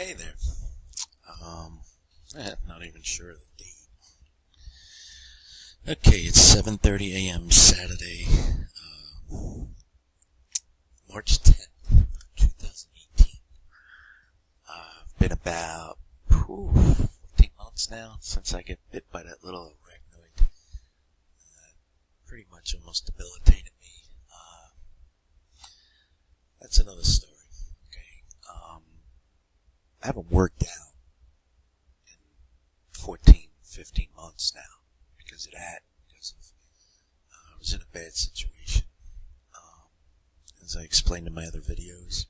Hey there. Not even sure of the date. Okay, it's 7:30 a.m. Saturday, March 10th, 2018. It's been about 14 months now since I get bit by that little arachnoid. Pretty much almost debilitated me. That's another story. Okay. I haven't worked out in 14, 15 months now because of that. I was in a bad situation. As I explained in my other videos.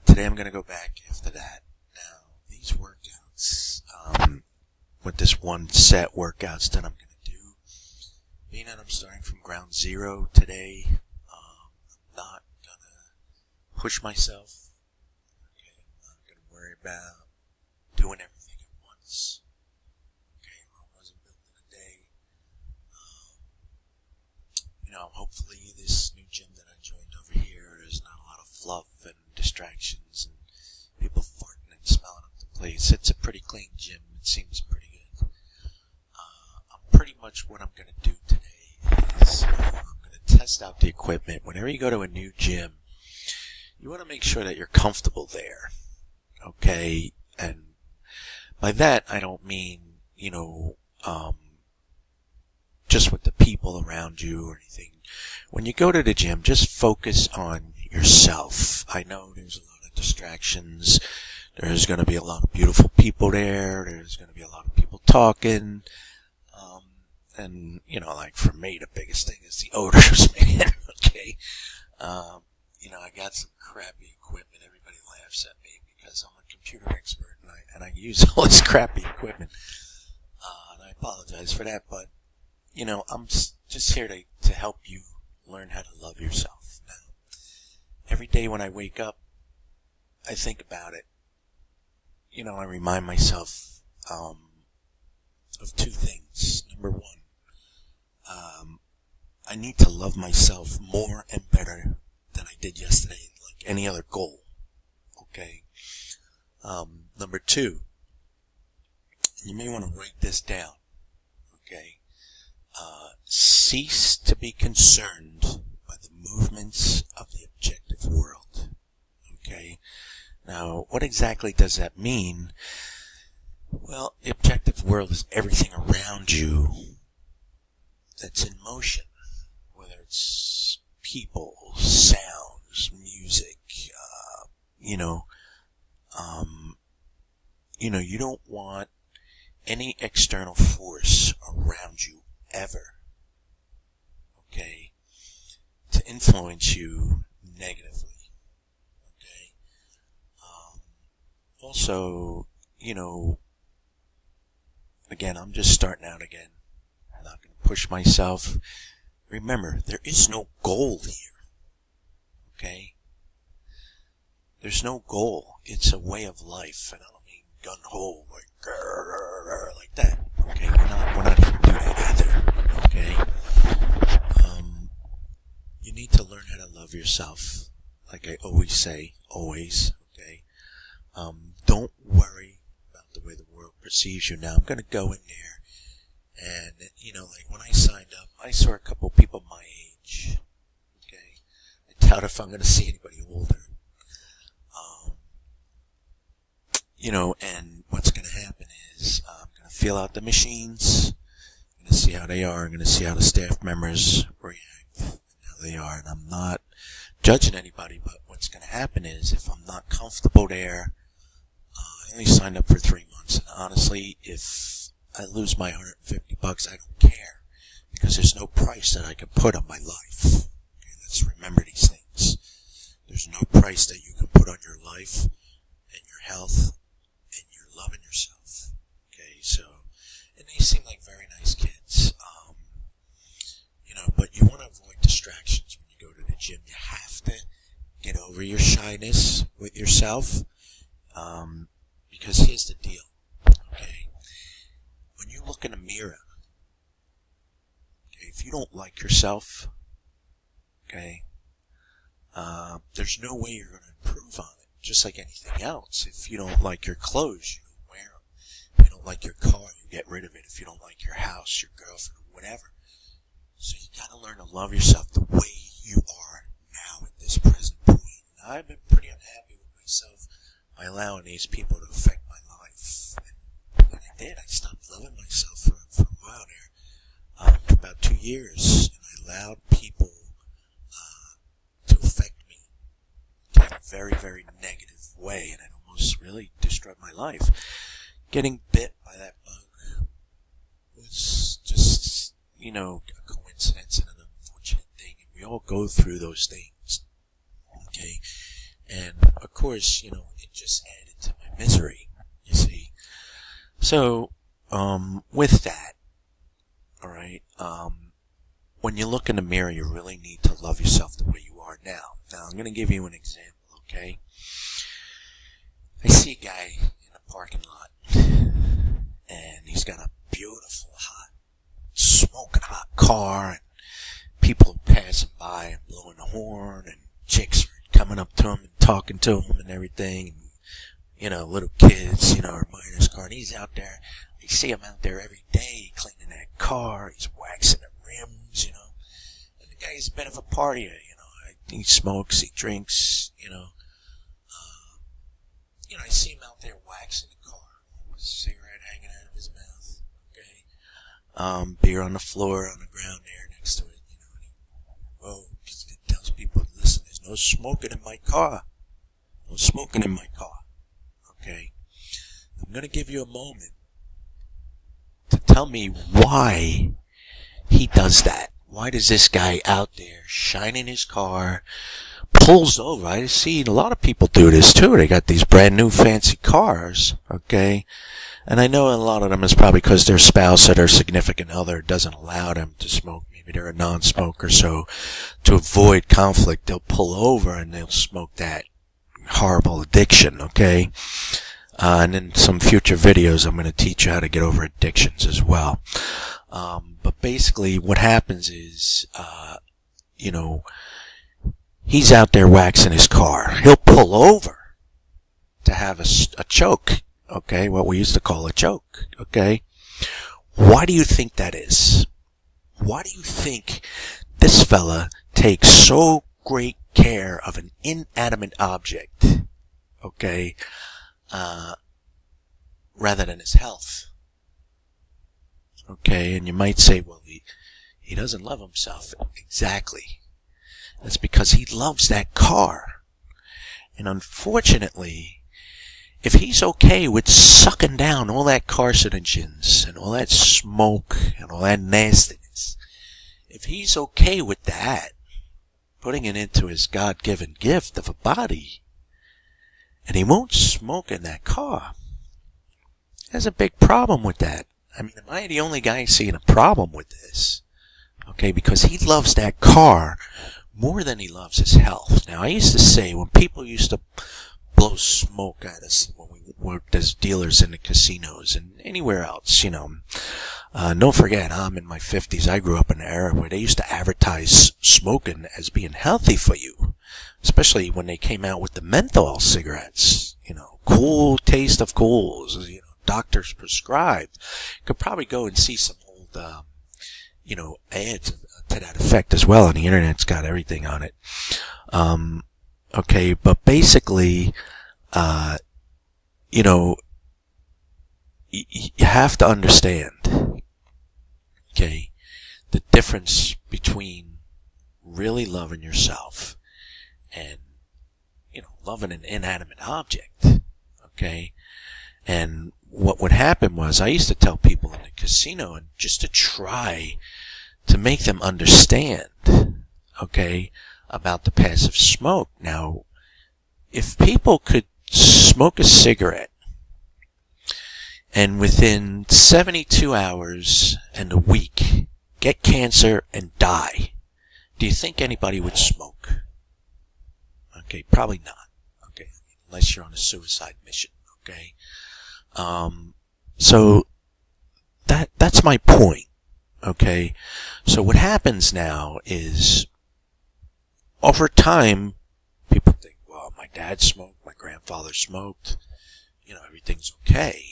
Today I'm going to go back after that. Now, these workouts, with this one set workouts that I'm going to do, being that I'm starting from ground zero today, I'm not going to push myself. Okay, I'm not going to worry about doing everything at once. Okay, Rome wasn't built in a day. Hopefully this new gym that I joined over here, there's not a lot of fluff and distractions and people farting and smelling up the place. It's a pretty clean gym. It seems pretty good. Pretty much what I'm going to do today is I'm going to test out the equipment. Whenever you go to a new gym, you want to make sure that you're comfortable there. Okay? And by that, I don't mean, just with the people around you or anything. When you go to the gym, just focus on yourself. I know there's a lot of distractions. There's going to be a lot of beautiful people there. There's going to be a lot of people talking. And, like for me, the biggest thing is the odors, man. Okay. I got some crappy equipment. Everybody laughs at me because I'm a computer expert and I use all this crappy equipment. And I apologize for that, but I'm just here to help you learn how to love yourself. Now, every day when I wake up, I think about it. I remind myself of two things. Number one, I need to love myself more and better than I did yesterday, like any other goal. Okay? Number two, you may want to write this down. Okay? Cease to be concerned by the movements of the objective world. Okay? Now, what exactly does that mean? Well, the objective world is everything around you that's in motion. Whether it's people, sounds, music, you don't want any external force around you ever, okay, to influence you negatively, okay. Also, again, I'm just starting out again. I'm not going to push myself. Remember, there is no goal here, okay. There's no goal. It's a way of life, and I don't mean gun-ho, like that. Okay, we're not here to do that either. Okay? You need to learn how to love yourself. Like I always say, always, okay? Don't worry about the way the world perceives you. Now, I'm gonna go in there, and, like when I signed up, I saw a couple people my age. Okay? I doubt if I'm gonna see anybody older. And what's going to happen is I'm going to feel out the machines. I'm going to see how they are. I'm going to see how the staff members react and how they are. And I'm not judging anybody, but what's going to happen is if I'm not comfortable there, I only signed up for 3 months. And honestly, if I lose my $150, I don't care because there's no price that I can put on my life. Okay, let's remember these things. There's no price that you can put on your life and your health and you're loving yourself. Okay, so, and they seem like very nice kids. But you want to avoid distractions when you go to the gym. You have to get over your shyness with yourself. Because here's the deal. Okay, when you look in a mirror, okay, if you don't like yourself, okay, there's no way you're going to improve on it. just like anything else. If you don't like your clothes, you don't wear them. If you don't like your car, you get rid of it. If you don't like your house, your girlfriend, or whatever. So you gotta learn to love yourself the way you are now at this present point. Now, I've been pretty unhappy with myself by allowing these people to affect my life. And when I did, I stopped loving myself for a while there. For about 2 years. And I allowed people to affect me in a very, very negative way. And it almost really destroyed my life. Getting bit by that bug was just, a coincidence and an unfortunate thing. And we all go through those things. Okay? And, of course, it just added to my misery, you see. So, with that, alright, when you look in the mirror, you really need to love yourself the way you are now. Now, I'm going to give you an example, okay? I see a guy in a parking lot, and he's got a beautiful, smoking hot car, and people are passing by and blowing the horn, and chicks are coming up to him and talking to him and everything, and, little kids, are admiring his car, and he's out there. You see him out there every day cleaning that car, he's waxing the rims, and the guy's a bit of a partier, he smokes, he drinks, I see him out there waxing the car, with a cigarette hanging out of his mouth, okay, beer on the floor, on the ground there next to it, and he tells people, listen, there's no smoking in my car, no smoking in my car, okay, I'm going to give you a moment to tell me why he does that. Why does this guy out there shining his car, pulls over? I see a lot of people do this too. They got these brand new fancy cars, okay? And I know a lot of them is probably because their spouse or their significant other doesn't allow them to smoke. Maybe they're a non-smoker, so to avoid conflict, they'll pull over and they'll smoke that horrible addiction, okay? And in some future videos, I'm going to teach you how to get over addictions as well. But basically, what happens is, he's out there waxing his car. He'll pull over to have a choke, okay? What we used to call a choke, okay? Why do you think that is? Why do you think this fella takes so great care of an inanimate object, okay, rather than his health? Okay, and you might say, well, he doesn't love himself. Exactly. That's because he loves that car. And unfortunately, if he's okay with sucking down all that carcinogens and all that smoke and all that nastiness, if he's okay with that, putting it into his God-given gift of a body, and he won't smoke in that car, there's a big problem with that. I mean, am I the only guy seeing a problem with this? Okay, because he loves that car more than he loves his health. Now, I used to say, when people used to blow smoke at us when we worked as dealers in the casinos and anywhere else, don't forget, I'm in my 50s. I grew up in an era where they used to advertise smoking as being healthy for you, especially when they came out with the menthol cigarettes, cool taste of cools, doctors prescribed. You could probably go and see some old, ads to that effect as well, and the internet's got everything on it. Okay, but basically, you have to understand, okay, the difference between really loving yourself and, loving an inanimate object, okay? And what would happen was, I used to tell people in the casino, and just to try to make them understand, okay, about the passive smoke. Now, if people could smoke a cigarette and within 72 hours and a week get cancer and die, do you think anybody would smoke? Okay, probably not. Okay, unless you're on a suicide mission. Okay, so that's my point. Okay, so what happens now is, over time, people think, well, my dad smoked, my grandfather smoked. Everything's okay.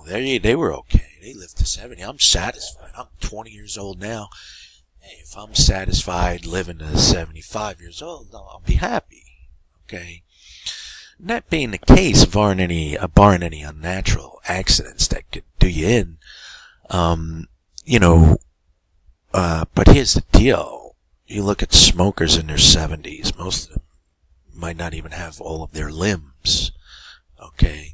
They were okay. They lived to 70. I'm satisfied. I'm 20 years old now. Hey, if I'm satisfied living to 75 years old, I'll be happy. Okay. And that being the case, barring any unnatural accidents that could do you in, but here's the deal. You look at smokers in their 70s, most of them might not even have all of their limbs. Okay.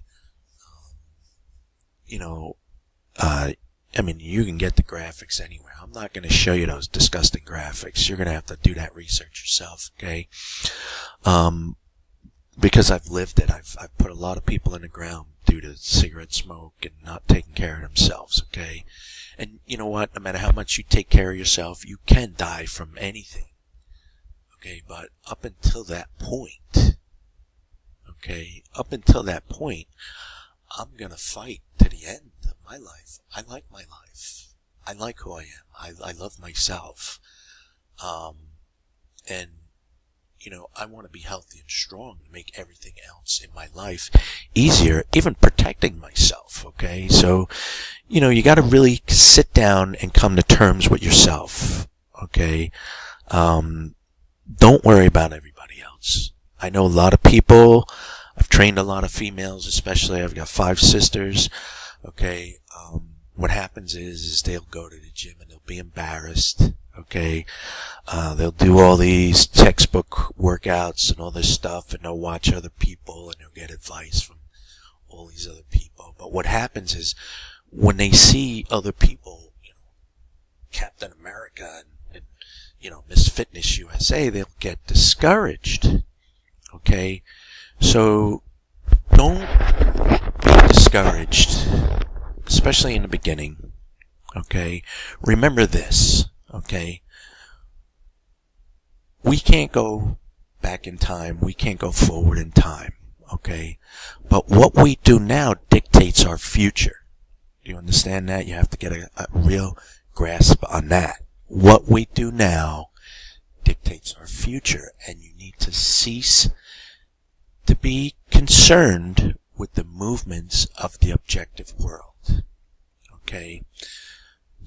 You can get the graphics anywhere. I'm not going to show you those disgusting graphics. You're going to have to do that research yourself, okay? Because I've lived it. I've put a lot of people in the ground due to cigarette smoke and not taking care of themselves, okay? And you know what? No matter how much you take care of yourself, you can die from anything, okay? But up until that point, I'm going to fight to the end of my life. I like my life. I like who I am. I love myself. I want to be healthy and strong to make everything else in my life easier, even protecting myself, okay? So, you got to really sit down and come to terms with yourself, okay? Don't worry about everybody else. I know a lot of people. I've trained a lot of females, especially. I've got 5 sisters. Okay. What happens is they'll go to the gym and they'll be embarrassed. Okay. They'll do all these textbook workouts and all this stuff, and they'll watch other people and they'll get advice from all these other people. But what happens is when they see other people, Captain America and Miss Fitness USA, they'll get discouraged. Okay. So, don't be discouraged, especially in the beginning, okay? Remember this, okay? We can't go back in time. We can't go forward in time, okay? But what we do now dictates our future. Do you understand that? You have to get a real grasp on that. What we do now dictates our future, and you need to cease to be concerned with the movements of the objective world. Okay?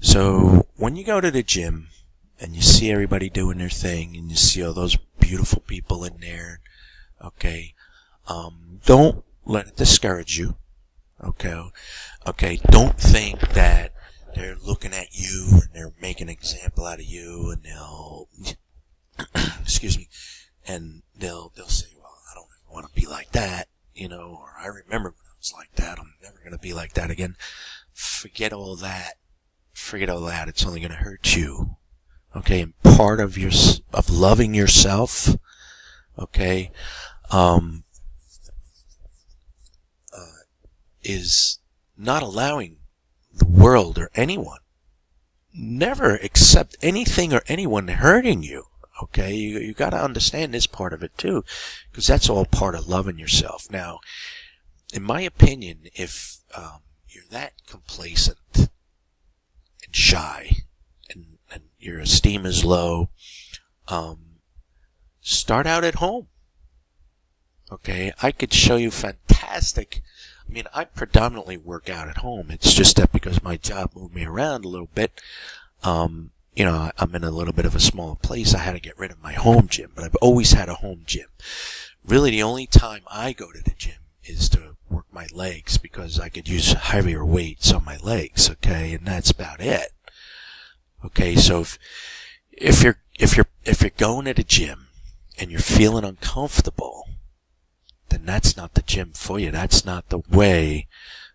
So, when you go to the gym and you see everybody doing their thing and you see all those beautiful people in there, okay, don't let it discourage you. Okay, don't think that they're looking at you and they're making an example out of you and they'll, excuse me, and they'll say, want to be like that, or I remember when I was like that. I'm never going to be like that again. Forget all that. It's only going to hurt you. Okay. And part of loving yourself, okay, is not allowing the world or anyone, never accept anything or anyone hurting you. Okay, you got to understand this part of it too, because that's all part of loving yourself. Now, in my opinion, if you're that complacent and shy, and your esteem is low, start out at home. Okay, I could show you fantastic. I predominantly work out at home. It's just that because my job moved me around a little bit. I'm in a little bit of a small place. I had to get rid of my home gym, but I've always had a home gym. Really, the only time I go to the gym is to work my legs because I could use heavier weights on my legs. Okay, and that's about it. Okay, so if you're going to the gym and you're feeling uncomfortable, then that's not the gym for you. That's not the way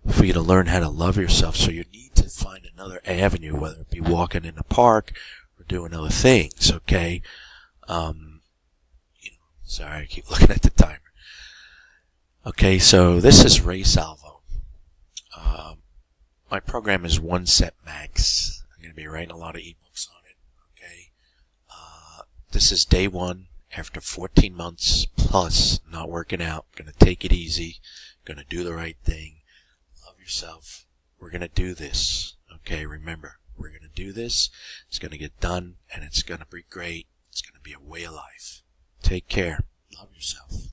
for you to learn how to love yourself. So you need to find another avenue, whether it be walking in the park or doing other things, okay? Sorry, I keep looking at the timer. Okay, so this is Ray Salvo. My program is One Set Max. I'm going to be writing a lot of ebooks on it, okay? This is day 1 after 14 months plus not working out. Going to take it easy. Going to do the right thing. Love yourself. We're going to do this. Okay, remember, we're going to do this. It's going to get done, and it's going to be great. It's going to be a way of life. Take care. Love yourself.